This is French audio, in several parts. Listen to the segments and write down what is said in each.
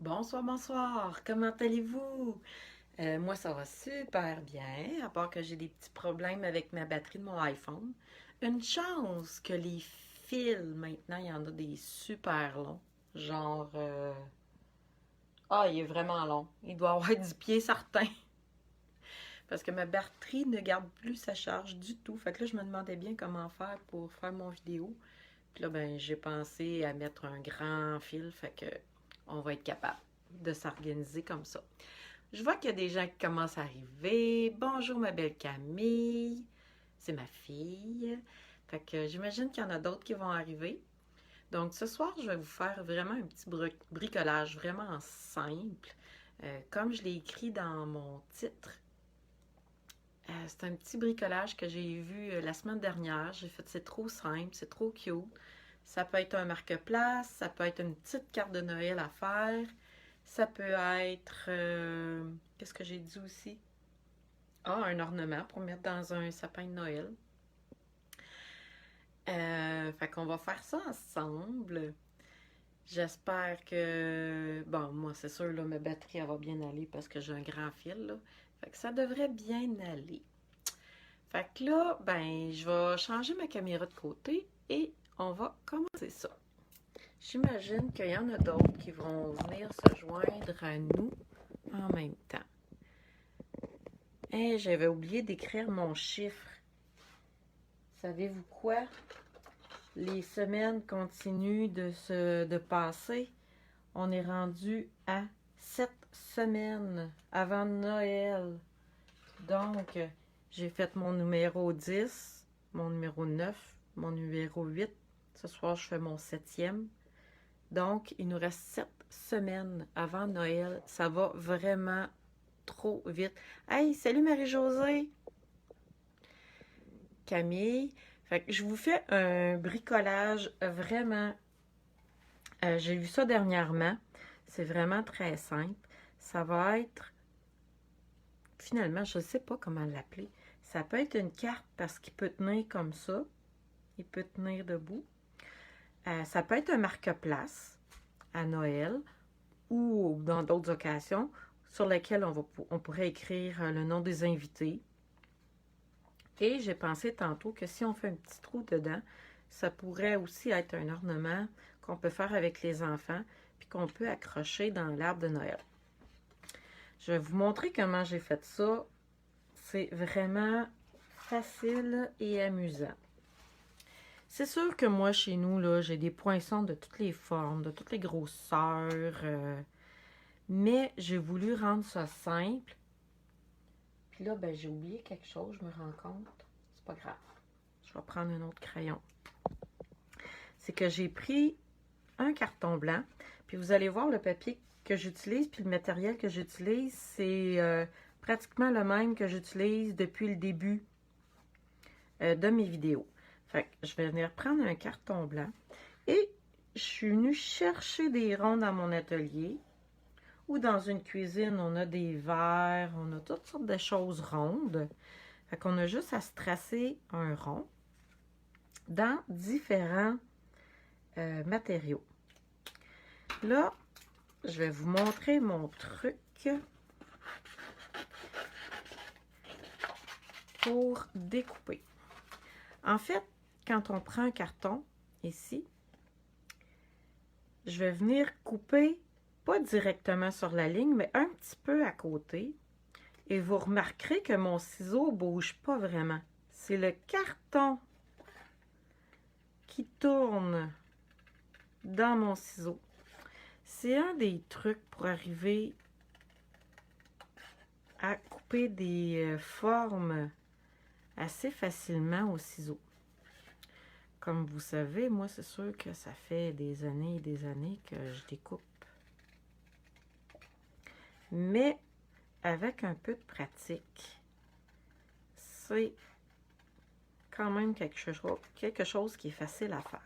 Bonsoir, bonsoir. Comment allez-vous? Moi, ça va super bien, à part que j'ai des petits problèmes avec ma batterie de mon iPhone. Une chance que les fils, maintenant, il y en a des super longs. Genre, il est vraiment long. Il doit avoir du pied certain. Parce que ma batterie ne garde plus sa charge du tout. Fait que là, je me demandais bien comment faire pour faire mon vidéo. Puis là, ben, j'ai pensé à mettre un grand fil. Fait que on va être capable de s'organiser comme ça. Je vois qu'il y a des gens qui commencent à arriver. Bonjour ma belle Camille. C'est ma fille. Fait que j'imagine qu'il y en a d'autres qui vont arriver. Donc ce soir, je vais vous faire vraiment un petit bricolage vraiment simple. Comme je l'ai écrit dans mon titre, c'est un petit bricolage que j'ai vu la semaine dernière. J'ai fait c'est trop simple, c'est trop cute. Ça peut être un marque-place, ça peut être une petite carte de Noël à faire. Ça peut être... qu'est-ce que j'ai dit aussi? Un ornement pour mettre dans un sapin de Noël. Fait qu'on va faire ça ensemble. J'espère que... Bon, moi, c'est sûr, là, ma batterie, elle va bien aller parce que j'ai un grand fil, là. Fait que ça devrait bien aller. Fait que là, ben, je vais changer ma caméra de côté et on va commencer ça. J'imagine qu'il y en a d'autres qui vont venir se joindre à nous en même temps. J'avais oublié d'écrire mon chiffre. Savez-vous quoi? Les semaines continuent de passer. On est rendu à 7 semaines avant Noël. Donc, j'ai fait mon numéro 10, mon numéro 9, mon numéro 8. Ce soir, je fais mon 7e. Donc, il nous reste 7 semaines avant Noël. Ça va vraiment trop vite. Hey, salut Marie-Josée! Camille. Fait que je vous fais un bricolage vraiment... j'ai vu ça dernièrement. C'est vraiment très simple. Ça va être... Finalement, je ne sais pas comment l'appeler. Ça peut être une carte parce qu'il peut tenir comme ça. Il peut tenir debout. Ça peut être un marque-place à Noël ou dans d'autres occasions sur lesquelles on pourrait écrire le nom des invités. Et j'ai pensé tantôt que si on fait un petit trou dedans, ça pourrait aussi être un ornement qu'on peut faire avec les enfants puis qu'on peut accrocher dans l'arbre de Noël. Je vais vous montrer comment j'ai fait ça. C'est vraiment facile et amusant. C'est sûr que moi, chez nous, là, j'ai des poinçons de toutes les formes, de toutes les grosseurs. Mais j'ai voulu rendre ça simple. Puis là, ben, j'ai oublié quelque chose, je me rends compte. C'est pas grave. Je vais prendre un autre crayon. C'est que j'ai pris un carton blanc. Puis vous allez voir le papier que j'utilise, puis le matériel que j'utilise, c'est pratiquement le même que j'utilise depuis le début de mes vidéos. Fait que je vais venir prendre un carton blanc et je suis venue chercher des ronds dans mon atelier ou dans une cuisine, on a des verres, on a toutes sortes de choses rondes. Fait qu'on a juste à se tracer un rond dans différents matériaux. Là, je vais vous montrer mon truc pour découper. En fait, quand on prend un carton, ici, je vais venir couper, pas directement sur la ligne, mais un petit peu à côté. Et vous remarquerez que mon ciseau ne bouge pas vraiment. C'est le carton qui tourne dans mon ciseau. C'est un des trucs pour arriver à couper des formes assez facilement au ciseau. Comme vous savez, moi, c'est sûr que ça fait des années et des années que je découpe. Mais avec un peu de pratique, c'est quand même quelque chose qui est facile à faire.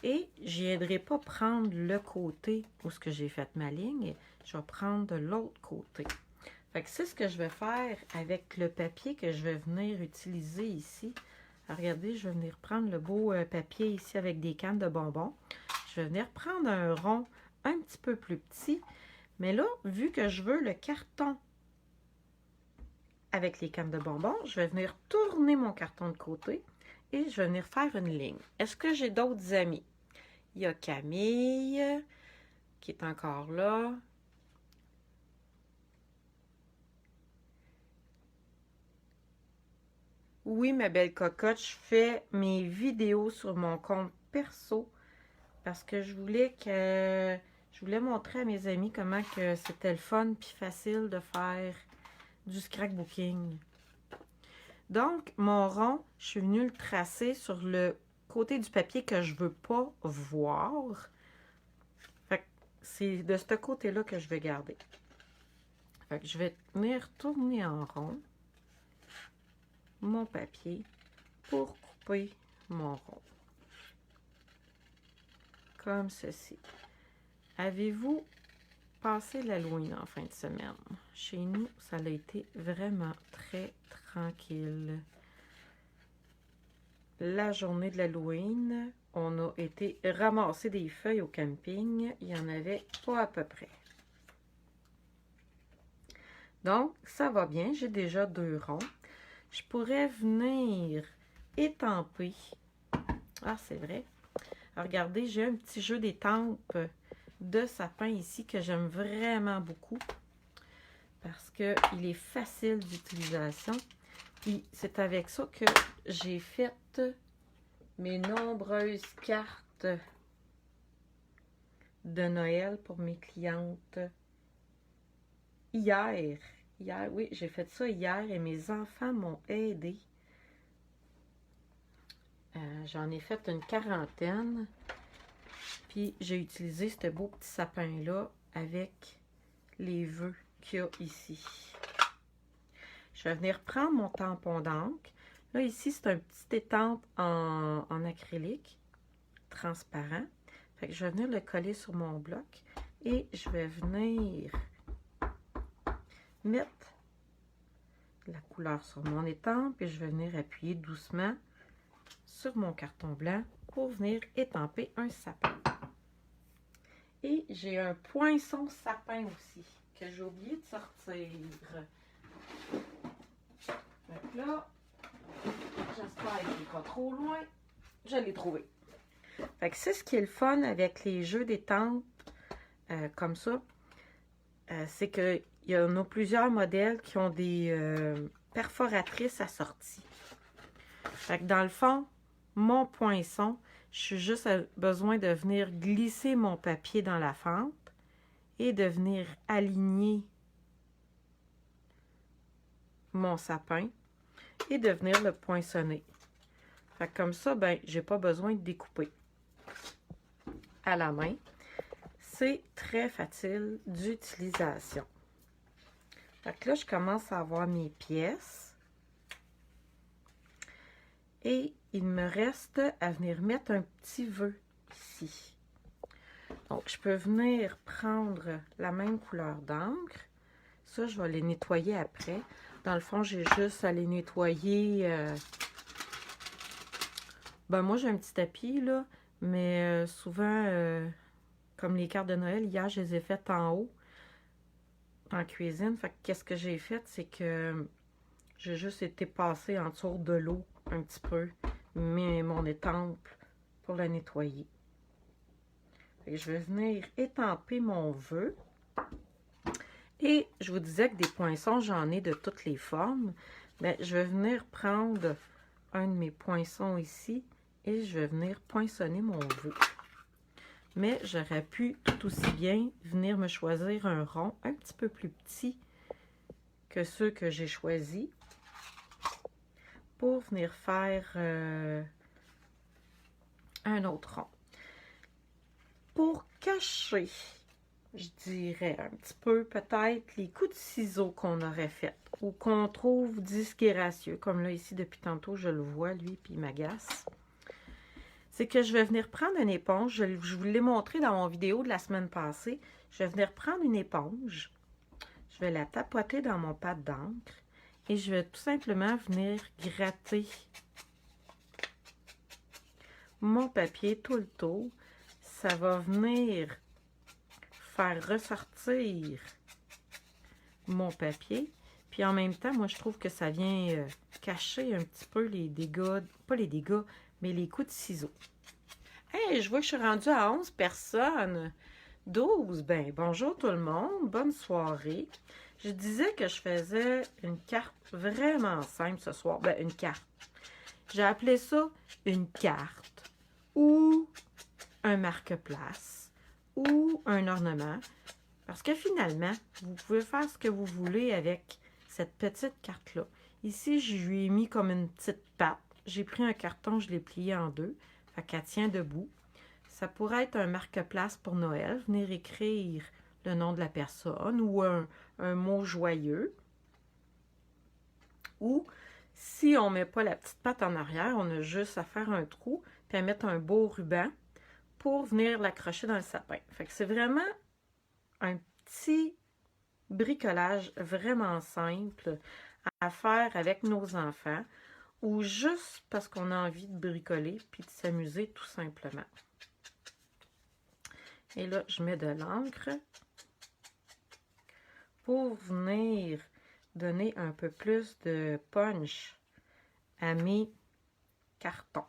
Et je n'aiderai pas prendre le côté où ce que j'ai fait ma ligne, je vais prendre de l'autre côté. Fait que c'est ce que je vais faire avec le papier que je vais venir utiliser ici. Alors, regardez, je vais venir prendre le beau papier ici avec des cannes de bonbons. Je vais venir prendre un rond un petit peu plus petit. Mais là, vu que je veux le carton avec les cannes de bonbons, je vais venir tourner mon carton de côté et je vais venir faire une ligne. Est-ce que j'ai d'autres amis? Il y a Camille qui est encore là. Oui, ma belle cocotte, je fais mes vidéos sur mon compte perso parce que je voulais montrer à mes amis comment que c'était le fun puis facile de faire du scrapbooking. Donc, mon rond, je suis venue le tracer sur le côté du papier que je veux pas voir. Fait que c'est de ce côté-là que je vais garder. Fait que je vais venir tourner en rond mon papier pour couper mon rond. Comme ceci. Avez-vous passé l'Halloween en fin de semaine? Chez nous, ça a été vraiment très tranquille. La journée de l'Halloween, on a été ramasser des feuilles au camping. Il n'y en avait pas à peu près. Donc, ça va bien. J'ai déjà 2 ronds. Je pourrais venir étamper. Ah, c'est vrai. Alors, regardez, j'ai un petit jeu d'étampe de sapin ici que j'aime vraiment beaucoup parce qu'il est facile d'utilisation. Puis, c'est avec ça que j'ai fait mes nombreuses cartes de Noël pour mes clientes. Hier, oui, j'ai fait ça hier et mes enfants m'ont aidé. J'en ai fait une 40aine. Puis j'ai utilisé ce beau petit sapin-là avec les vœux qu'il y a ici. Je vais venir prendre mon tampon d'encre. Là, ici, c'est un petit étampe en acrylique transparent. Fait que je vais venir le coller sur mon bloc et je vais venir mettre la couleur sur mon étampe et je vais venir appuyer doucement sur mon carton blanc pour venir étamper un sapin. Et j'ai un poinçon sapin aussi que j'ai oublié de sortir. Donc là, j'espère qu'il n'est pas trop loin. Je l'ai trouvé. Fait que c'est ce qui est le fun avec les jeux d'étampes comme ça. C'est qu'il y en a plusieurs modèles qui ont des perforatrices assorties. Fait que dans le fond, mon poinçon, je suis juste besoin de venir glisser mon papier dans la fente et de venir aligner mon sapin et de venir le poinçonner. Fait que comme ça, ben, j'ai pas besoin de découper à la main. C'est très facile d'utilisation. Fait que là, je commence à avoir mes pièces. Et il me reste à venir mettre un petit vœu ici. Donc, je peux venir prendre la même couleur d'encre. Ça, je vais les nettoyer après. Dans le fond, j'ai juste à les nettoyer. Ben, moi, j'ai un petit tapis, là. Mais souvent, comme les cartes de Noël, hier, je les ai faites en haut, en cuisine. Fait que qu'est-ce que j'ai fait? C'est que j'ai juste été passer en dessous de l'eau un petit peu, mais mon étampe pour la nettoyer. Fait que je vais venir étamper mon vœu. Et je vous disais que des poinçons, j'en ai de toutes les formes. Bien, je vais venir prendre un de mes poinçons ici et je vais venir poinçonner mon vœu. Mais j'aurais pu tout aussi bien venir me choisir un rond un petit peu plus petit que ceux que j'ai choisis pour venir faire un autre rond. Pour cacher, je dirais un petit peu peut-être les coups de ciseaux qu'on aurait fait ou qu'on trouve disgracieux, comme là ici depuis tantôt je le vois lui puis il m'agace. C'est que je vais venir prendre une éponge, je vous l'ai montré dans mon vidéo de la semaine passée, je vais venir prendre une éponge, je vais la tapoter dans mon pad d'encre et je vais tout simplement venir gratter mon papier tout le tour. Ça va venir faire ressortir mon papier. Puis en même temps, moi, je trouve que ça vient cacher un petit peu les dégâts, pas les dégâts, mais les coups de ciseaux. Hey, je vois que je suis rendue à 11 personnes. 12, ben bonjour tout le monde, bonne soirée. Je disais que je faisais une carte vraiment simple ce soir. Ben, une carte. J'ai appelé ça une carte ou un marque-place ou un ornement. Parce que finalement, vous pouvez faire ce que vous voulez avec cette petite carte-là. Ici, je lui ai mis comme une petite patte. J'ai pris un carton, je l'ai plié en deux. Fait qu'elle tient debout. Ça pourrait être un marque-place pour Noël. Venir écrire le nom de la personne ou un mot joyeux. Ou, si on ne met pas la petite patte en arrière, on a juste à faire un trou puis à mettre un beau ruban pour venir l'accrocher dans le sapin. Fait que c'est vraiment un petit bricolage vraiment simple à faire avec nos enfants ou juste parce qu'on a envie de bricoler puis de s'amuser tout simplement. Et là, je mets de l'encre pour venir donner un peu plus de punch à mes cartons.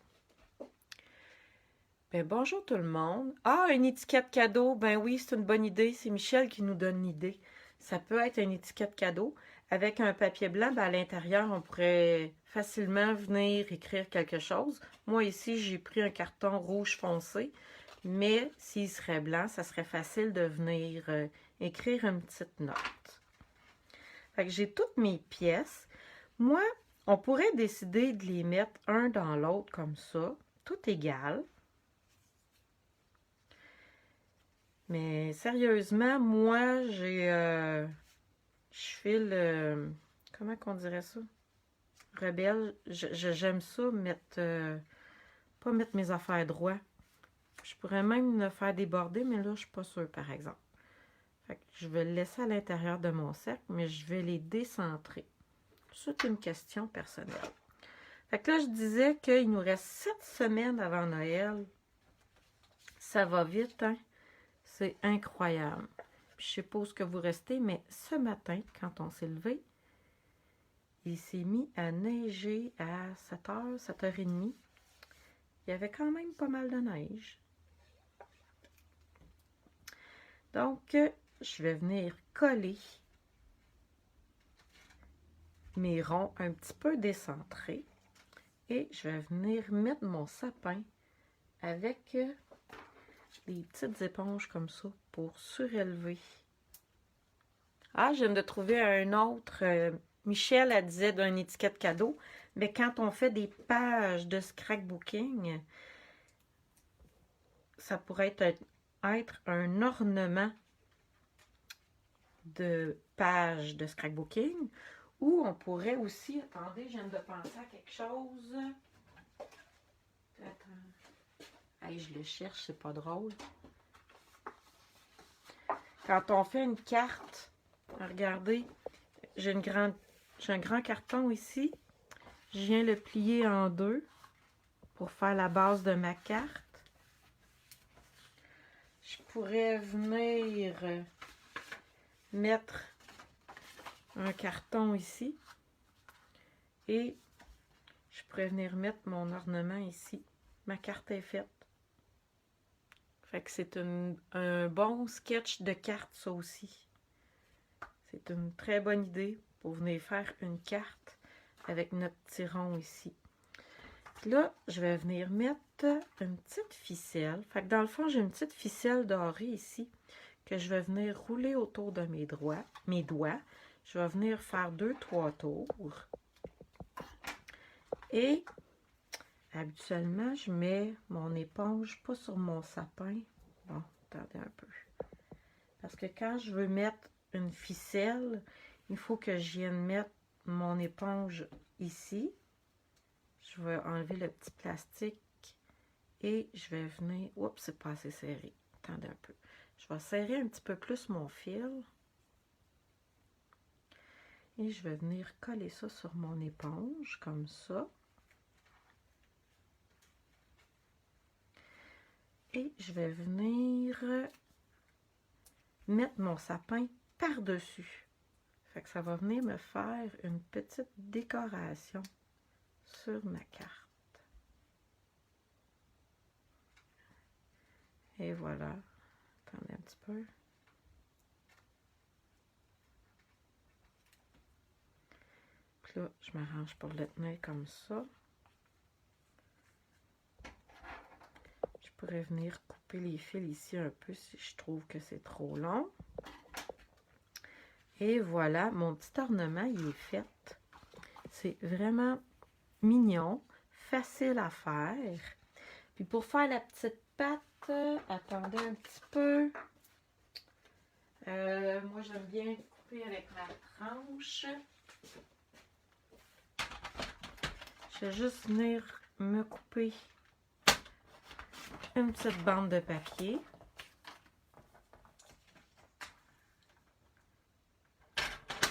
Ben, bonjour tout le monde. Ah, une étiquette cadeau. Ben oui, c'est une bonne idée. C'est Michel qui nous donne l'idée. Ça peut être une étiquette cadeau. Avec un papier blanc, ben à l'intérieur, on pourrait facilement venir écrire quelque chose. Moi, ici, j'ai pris un carton rouge foncé. Mais s'il serait blanc, ça serait facile de venir écrire une petite note. Fait que j'ai toutes mes pièces. Moi, on pourrait décider de les mettre un dans l'autre comme ça, tout égal. Mais sérieusement, moi, je file, comment qu'on dirait ça? Rebelle. J'aime ça, pas mettre mes affaires droit. Je pourrais même le faire déborder, mais là, je suis pas sûre, par exemple. Fait que je vais le laisser à l'intérieur de mon cercle, mais je vais les décentrer. C'est une question personnelle. Fait que là, je disais qu'il nous reste 7 semaines avant Noël. Ça va vite, hein? C'est incroyable. Puis, je sais pas où ce que vous restez, mais ce matin, quand on s'est levé, il s'est mis à neiger à 7h, 7h30. Il y avait quand même pas mal de neige. Donc, je vais venir coller mes ronds un petit peu décentrés. Et je vais venir mettre mon sapin avec des petites éponges comme ça pour surélever. Ah, je viens de trouver un autre. Michel, elle disait d'une étiquette cadeau. Mais quand on fait des pages de scrapbooking, ça pourrait être un ornement de page de scrapbooking. Ou on pourrait aussi... Attendez, je viens de penser à quelque chose. Attends. Hey, je le cherche, c'est pas drôle. Quand on fait une carte, regardez, j'ai un grand carton ici. Je viens le plier en deux pour faire la base de ma carte. Je pourrais venir mettre un carton ici et je pourrais venir mettre mon ornement ici. Ma carte est faite. Fait que c'est un bon sketch de carte, ça aussi. C'est une très bonne idée pour venir faire une carte avec notre petit rond ici. Là, je vais venir mettre une petite ficelle. Fait que dans le fond, j'ai une petite ficelle dorée ici que je vais venir rouler autour de mes doigts. Je vais venir faire 2-3 tours. Et habituellement, je mets mon éponge pas sur mon sapin. Bon, attendez un peu. Parce que quand je veux mettre une ficelle, il faut que je vienne mettre mon éponge ici. Je vais enlever le petit plastique et je vais venir... Oups, c'est pas assez serré. Attendez un peu. Je vais serrer un petit peu plus mon fil. Et je vais venir coller ça sur mon éponge, comme ça. Et je vais venir mettre mon sapin par-dessus. Fait que ça va venir me faire une petite décoration sur ma carte. Et voilà. Attendez un petit peu. Puis là, je m'arrange pour le tenir comme ça. Je pourrais venir couper les fils ici un peu si je trouve que c'est trop long. Et voilà, mon petit ornement, il est fait. C'est vraiment mignon, facile à faire. Puis pour faire la petite patte, attendez un petit peu. Moi, j'aime bien couper avec ma tranche. Je vais juste venir me couper une petite bande de papier.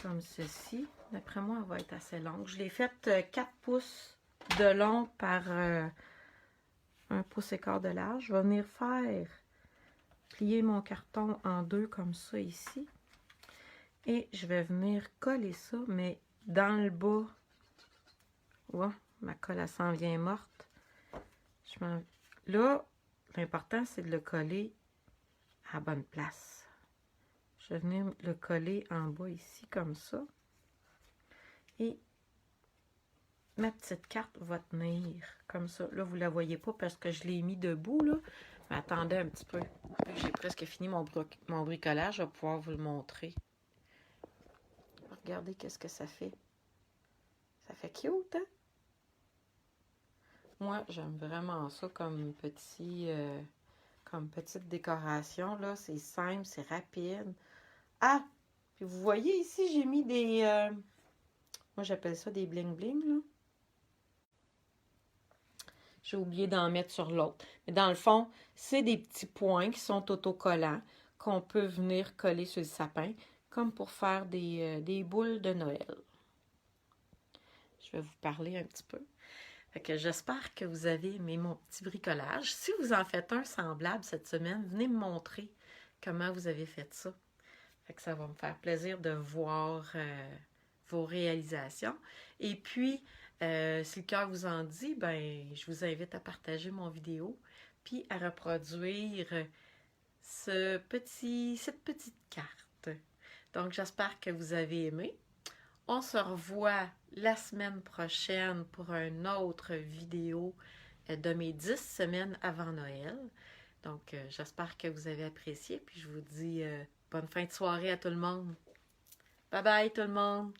Comme ceci. D'après moi, elle va être assez longue. Je l'ai faite 4 pouces de long par 1 pouce et quart de large. Je vais venir faire plier mon carton en deux comme ça ici. Et je vais venir coller ça, mais dans le bas. Ouais, ma colle, elle s'en vient morte. Là, l'important, c'est de le coller à la bonne place. Je vais venir le coller en bas ici, comme ça. Et ma petite carte va tenir comme ça. Là, vous ne la voyez pas parce que je l'ai mis debout, là. Mais attendez un petit peu. J'ai presque fini mon bricolage. Je vais pouvoir vous le montrer. Regardez qu'est-ce que ça fait. Ça fait cute, hein? Moi, j'aime vraiment ça comme petite décoration, là. C'est simple, c'est rapide. Ah! Puis vous voyez ici, j'ai mis des... moi, j'appelle ça des bling-bling, là. J'ai oublié d'en mettre sur l'autre. Mais dans le fond, c'est des petits points qui sont autocollants qu'on peut venir coller sur le sapin, comme pour faire des boules de Noël. Je vais vous parler un petit peu. Fait que j'espère que vous avez aimé mon petit bricolage. Si vous en faites un semblable cette semaine, venez me montrer comment vous avez fait ça. Fait que ça va me faire plaisir de voir vos réalisations. Et puis, si le cœur vous en dit, ben, je vous invite à partager mon vidéo, puis à reproduire cette petite carte. Donc, j'espère que vous avez aimé. On se revoit la semaine prochaine pour une autre vidéo de mes 10 semaines avant Noël. Donc, j'espère que vous avez apprécié. Puis, je vous dis bonne fin de soirée à tout le monde. Bye bye tout le monde!